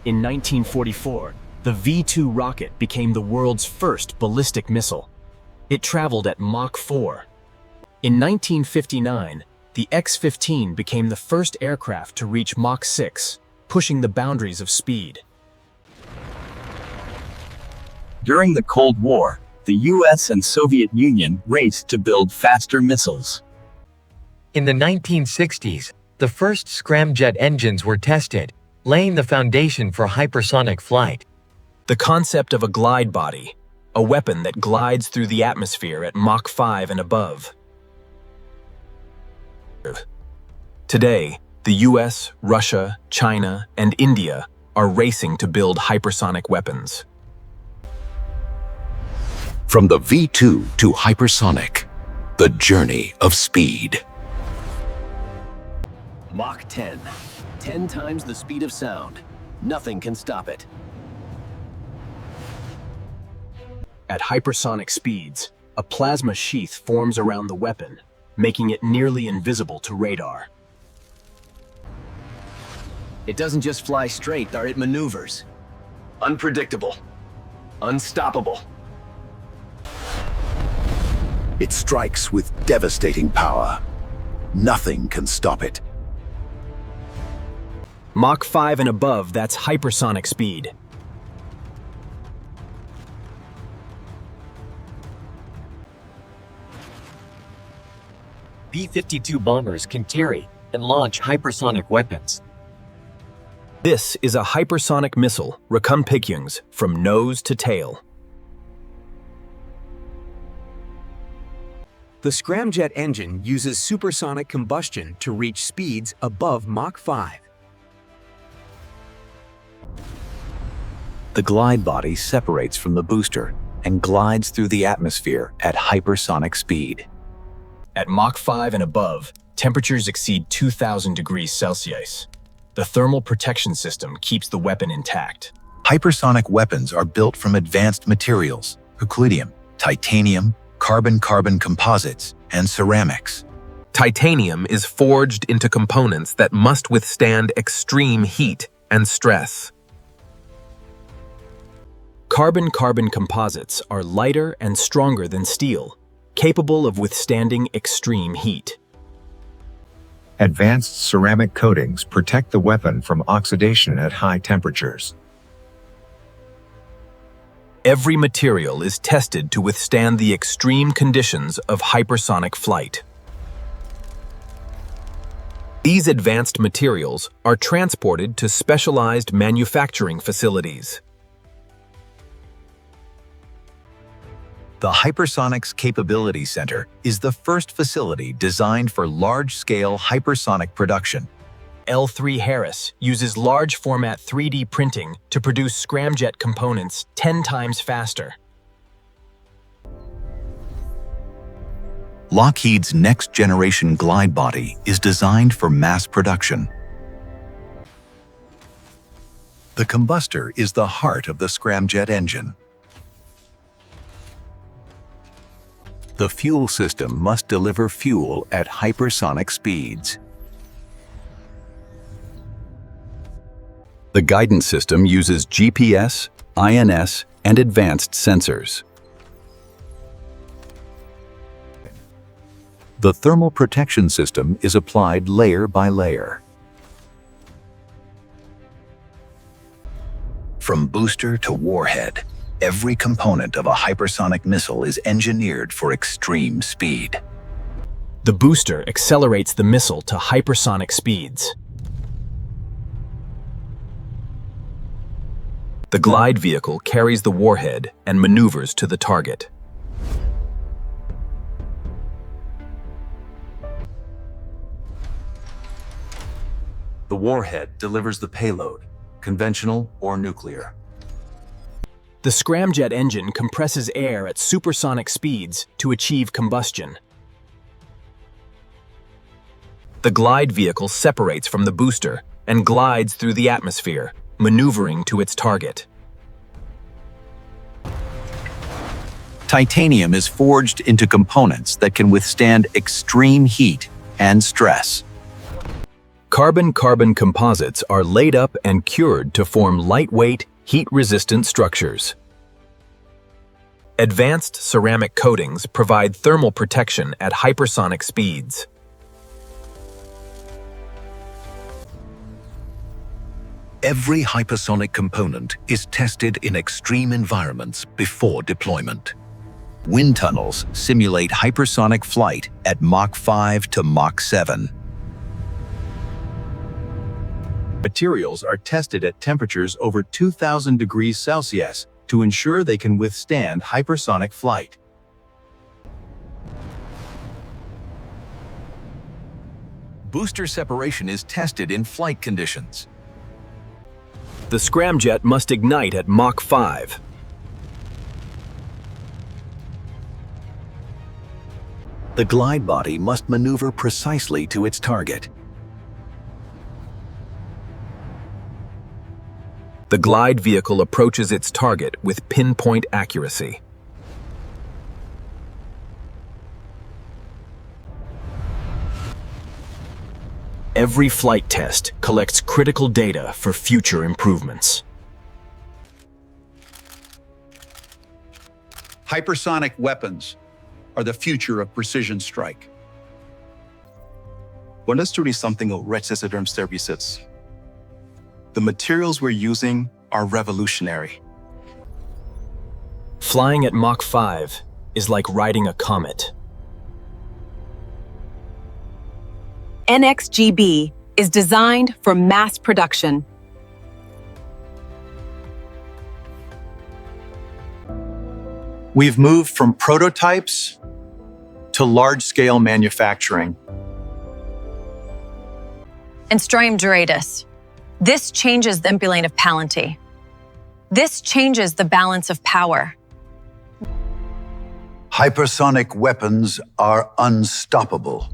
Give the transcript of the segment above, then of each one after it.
In 1944, the V-2 rocket became the world's first ballistic missile. It traveled at Mach 4. In 1959, the X-15 became the first aircraft to reach Mach 6, pushing the boundaries of speed. During the Cold War, the US and Soviet Union raced to build faster missiles. In the 1960s, the first scramjet engines were tested, laying the foundation for hypersonic flight. The concept of a glide body, a weapon that glides through the atmosphere at Mach 5 and above. Today, the US, Russia, China, and India are racing to build hypersonic weapons. From the V-2 to hypersonic, the journey of speed. Mach 10. 10 times the speed of sound. Nothing can stop it. At hypersonic speeds, a plasma sheath forms around the weapon, making it nearly invisible to radar. It doesn't just fly straight, it maneuvers. Unpredictable. Unstoppable. It strikes with devastating power. Nothing can stop it. Mach 5 and above, that's hypersonic speed. B-52 bombers can carry and launch hypersonic weapons. This is a hypersonic missile, Reconnaissance, from nose to tail. The scramjet engine uses supersonic combustion to reach speeds above Mach 5. The glide body separates from the booster and glides through the atmosphere at hypersonic speed. At Mach 5 and above, temperatures exceed 2,000 degrees Celsius. The thermal protection system keeps the weapon intact. Hypersonic weapons are built from advanced materials, Euclidium, titanium, carbon-carbon composites, and ceramics. Titanium is forged into components that must withstand extreme heat and stress. Carbon-carbon composites are lighter and stronger than steel, capable of withstanding extreme heat. Advanced ceramic coatings protect the weapon from oxidation at high temperatures. Every material is tested to withstand the extreme conditions of hypersonic flight. These advanced materials are transported to specialized manufacturing facilities. The Hypersonics Capability Center is the first facility designed for large-scale hypersonic production. L3 Harris uses large-format 3D printing to produce scramjet components 10 times faster. Lockheed's next-generation glide body is designed for mass production. The combustor is the heart of the scramjet engine. The fuel system must deliver fuel at hypersonic speeds. The guidance system uses GPS, INS, and advanced sensors. The thermal protection system is applied layer by layer. From booster to warhead, every component of a hypersonic missile is engineered for extreme speed. The booster accelerates the missile to hypersonic speeds. The glide vehicle carries the warhead and maneuvers to the target. The warhead delivers the payload, conventional or nuclear. The scramjet engine compresses air at supersonic speeds to achieve combustion. The glide vehicle separates from the booster and glides through the atmosphere, maneuvering to its target. Titanium is forged into components that can withstand extreme heat and stress. Carbon-carbon composites are laid up and cured to form lightweight, heat-resistant structures. Advanced ceramic coatings provide thermal protection at hypersonic speeds. Every hypersonic component is tested in extreme environments before deployment. Wind tunnels simulate hypersonic flight at Mach 5 to Mach 7. Materials are tested at temperatures over 2,000 degrees Celsius to ensure they can withstand hypersonic flight. Booster separation is tested in flight conditions. The Scramjet must ignite at Mach 5. The glide body must maneuver precisely to its target. The glide vehicle approaches its target with pinpoint accuracy. Every flight test collects critical data for future improvements. Hypersonic weapons are the future of precision strike. What is truly something of retrocessor services? The materials we're using are revolutionary. Flying at Mach 5 is like riding a comet. NXGB is designed for mass production. We've moved from prototypes to large-scale manufacturing. And Scramjet. This changes the plane of palanty. This changes the balance of power. Hypersonic weapons are unstoppable.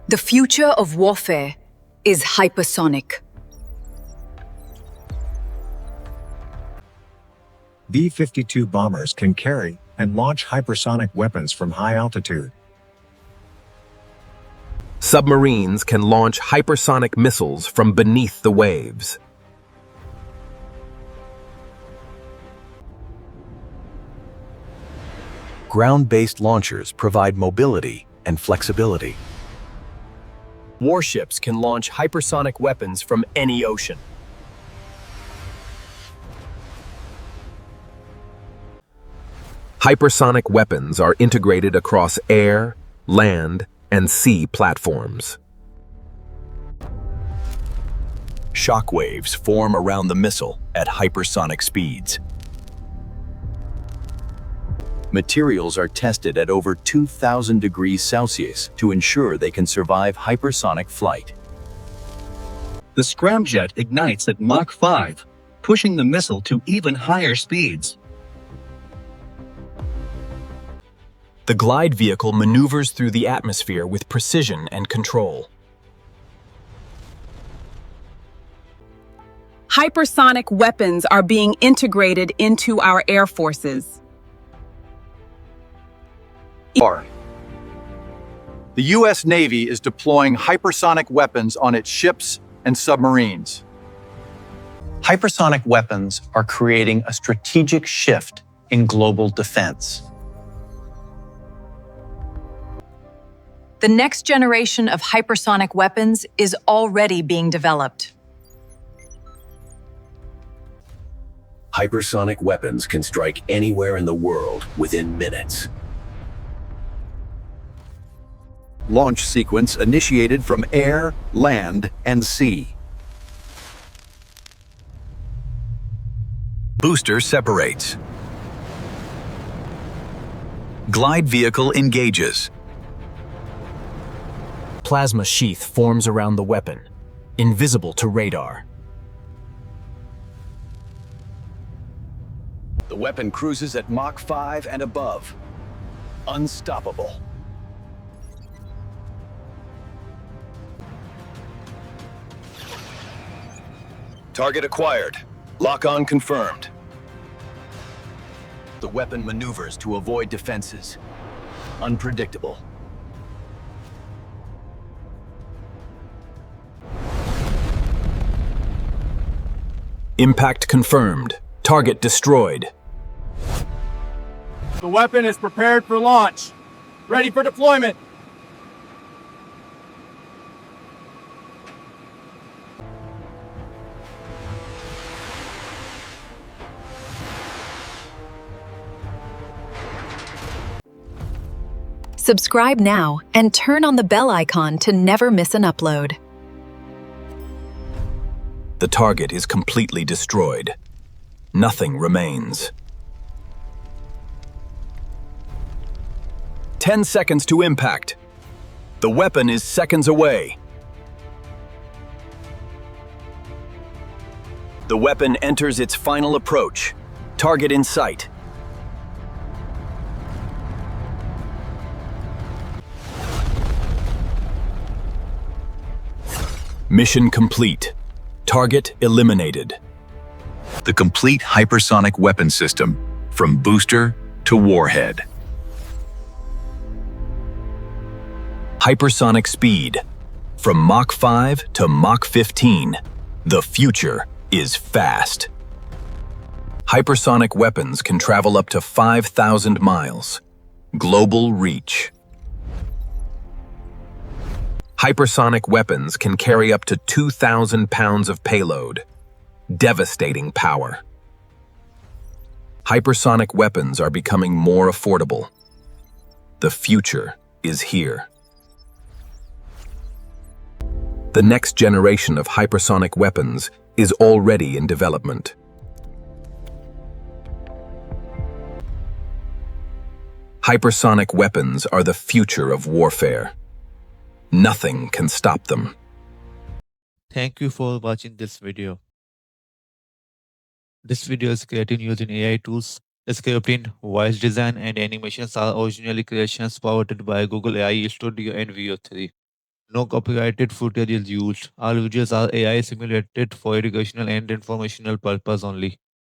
The future of warfare is hypersonic. B-52 bombers can carry and launch hypersonic weapons from high altitude. Submarines can launch hypersonic missiles from beneath the waves. Ground-based launchers provide mobility and flexibility. Warships can launch hypersonic weapons from any ocean. Hypersonic weapons are integrated across air, land, and sea platforms. Shockwaves form around the missile at hypersonic speeds. Materials are tested at over 2,000 degrees Celsius to ensure they can survive hypersonic flight. The Scramjet ignites at Mach 5, pushing the missile to even higher speeds. The glide vehicle maneuvers through the atmosphere with precision and control. Hypersonic weapons are being integrated into our air forces. The U.S. Navy is deploying hypersonic weapons on its ships and submarines. Hypersonic weapons are creating a strategic shift in global defense. The next generation of hypersonic weapons is already being developed. Hypersonic weapons can strike anywhere in the world within minutes. Launch sequence initiated from air, land, and sea. Booster separates. Glide vehicle engages. Plasma sheath forms around the weapon, invisible to radar. The weapon cruises at Mach 5 and above. Unstoppable. Target acquired. Lock-on confirmed. The weapon maneuvers to avoid defenses. Unpredictable. Impact confirmed. Target destroyed. The weapon is prepared for launch. Ready for deployment. Subscribe now and turn on the bell icon to never miss an upload. The target is completely destroyed. Nothing remains. 10 seconds to impact. The weapon is seconds away. The weapon enters its final approach. Target in sight. Mission complete. Target eliminated. The complete hypersonic weapon system, from booster to warhead. Hypersonic speed. From Mach 5 to Mach 15. The future is fast. Hypersonic weapons can travel up to 5,000 miles. Global reach. Hypersonic weapons can carry up to 2,000 pounds of payload. Devastating power. Hypersonic weapons are becoming more affordable. The future is here. The next generation of hypersonic weapons is already in development. Hypersonic weapons are the future of warfare. Nothing can stop them. Thank you for watching this video. This video is created using AI tools. Scripting, voice design, and animations are originally creations powered by Google AI Studio and Veo 3. No copyrighted footage is used. All videos are AI simulated for educational and informational purpose only.